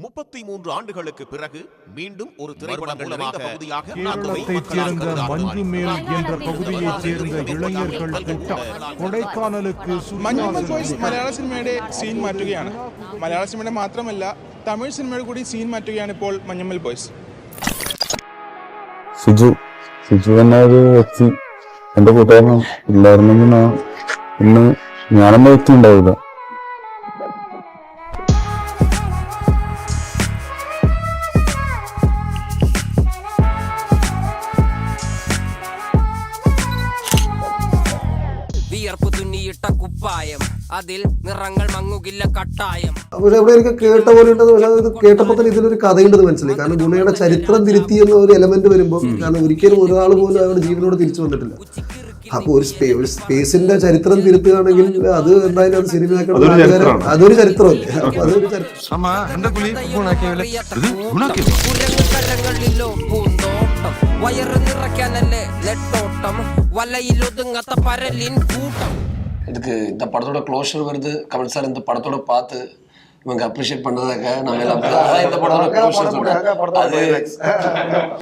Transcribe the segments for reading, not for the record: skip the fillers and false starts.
33 ஆண்டுகளுக்கு பிறகு மீண்டும் ஒரு திரைப்படங்கள் நிறைந்த பகுதியாக கேரளத்தைச் சேர்ந்த மஞ்சுமேல் என்ற பகுதியைச் சேர்ந்த இளைஞர்கள் கூட்டம் கொடைக்கானலுக்கு മഞ്ഞുമൽ ബോയ്സ് മലയാള സിനിമയുടെ സീൻ മാറ്റുകയാണ്. മലയാള സിനിമയുടെ മാത്രമല്ല തമിഴ് സിനിമയുടെ കൂടി സീൻ മാറ്റുകയാണ് ഇപ്പോൾ മഞ്ഞുമൽ ബോയ്സ്. സിജു എന്നൊരു വ്യക്തി എന്റെ കൂട്ടുകാരനും ഇല്ലായിരുന്നെങ്കിൽ ഇന്ന് ഞാനെന്ന വ്യക്തി ഉണ്ടാവില്ല. അതിൽ നിറങ്ങൾ മങ്ങുകില്ല കട്ടായം. പക്ഷെ അവിടെ എനിക്ക് കേട്ട പോലെ ഉണ്ടെന്ന്. പക്ഷെ അത് കേട്ടപ്പോൾ തന്നെ ഇതിലൊരു കഥയുണ്ടെന്ന് മനസ്സിലായി. കാരണം ഗുണയുടെ ചരിത്രം തിരുത്തി എന്ന ഒരു എലമെന്റ് വരുമ്പോൾ, കാരണം ഒരിക്കലും ഒരാൾ പോലും അവരുടെ ജീവനോട് തിരിച്ചു വന്നിട്ടില്ല. അപ്പൊ ഒരു സ്പേസിന്റെ ചരിത്രം തിരുത്തുകയാണെങ്കിൽ അത് എന്തായാലും അത് സിനിമയാക്കണം. അതൊരു ചരിത്രമല്ലേ. അപ്പൊ അതൊരു വയറ് നിറയ്ക്കാനല്ലേ ലെട്ടോട്ടം, വലയിലൊതുങ്ങാത്ത പരലിൻ കൂട്ടം. இதுக்கு இந்த படத்தோட க்ளோஷர் வருது. கமல் சார் இந்த படத்தோட பார்த்து இவங்க அப்ரிஷியேட் பண்ணதாக நம்ம எல்லாம் இந்த படத்தோட க்ளோஷர் சொல்றேன்.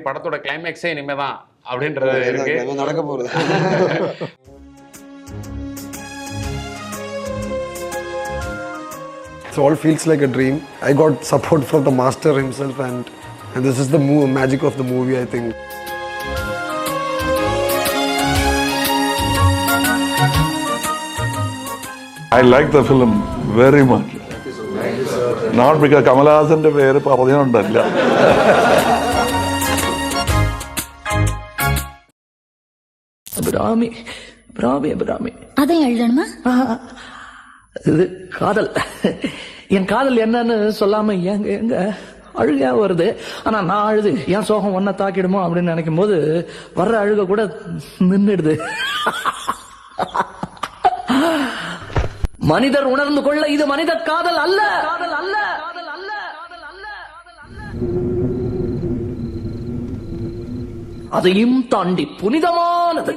படத்தோட கிளைமேக்ஸே இனிமேதான் அப்படின்றது இருக்கு, நடக்க போகுது. It all feels like a dream. I got support from the master himself, and this is the magic of the movie, I think. I like the film very much. Not because Kamal Hassan's പേര് പറഞ്ഞുകൊണ്ടല്ല. அபிராமி அபிராமி அபிராமி அதை எழுதணுமா? இது காதல். என் காதல் என்னன்னு சொல்லாம எங்க எங்க அழுகையா வருது. ஆனா நான் அழுது என் சோகம் ஒன்ன தாக்கிடுமோ அப்படின்னு நினைக்கும் போது வர்ற அழுக கூட நின்றுடுது. மனிதர் உணர்ந்து கொள்ள இது மனித காதல் அல்ல, காதல் அல்ல, காதல் அல்ல, காதல் அல்ல, காதல் அல்ல. அதையும் தாண்டி புனிதமானது.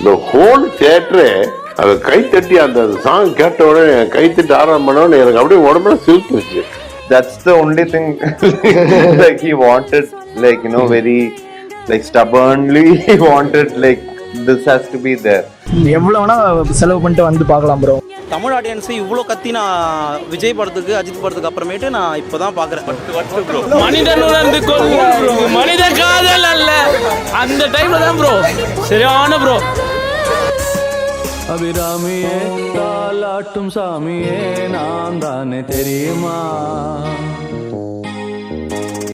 The whole theatre அதை கைத்தட்டி அந்த சாங் கேட்ட உடனே கைத்தட்டி ஆரம்பம் பண்ணோன்னு எனக்கு அப்படியே உடம்புல சிரிச்சிருச்சு. That's the only thing like he wanted, like you know, very like stubbornly he wanted like this has to be there. எவ்வளவுனா செலவு பண்ணிட்டு வந்து பார்க்கலாம் ப்ரோ. தமிழ் ஆடியன்ஸ் இவ்வளோ கத்தி நான் விஜய் படத்துக்கு அஜித் படத்துக்கு அப்புறமேட்டு நான் இப்போதான் பார்க்குறேன். மனிதன் உணர்ந்து கொள்ளும் மனித காதல் அல்ல, அந்த டைம்ல தான் ப்ரோ சரியான ப்ரோ. அபிராமியே தாலாட்டும் சாமியே நான் தானே தெரியுமா.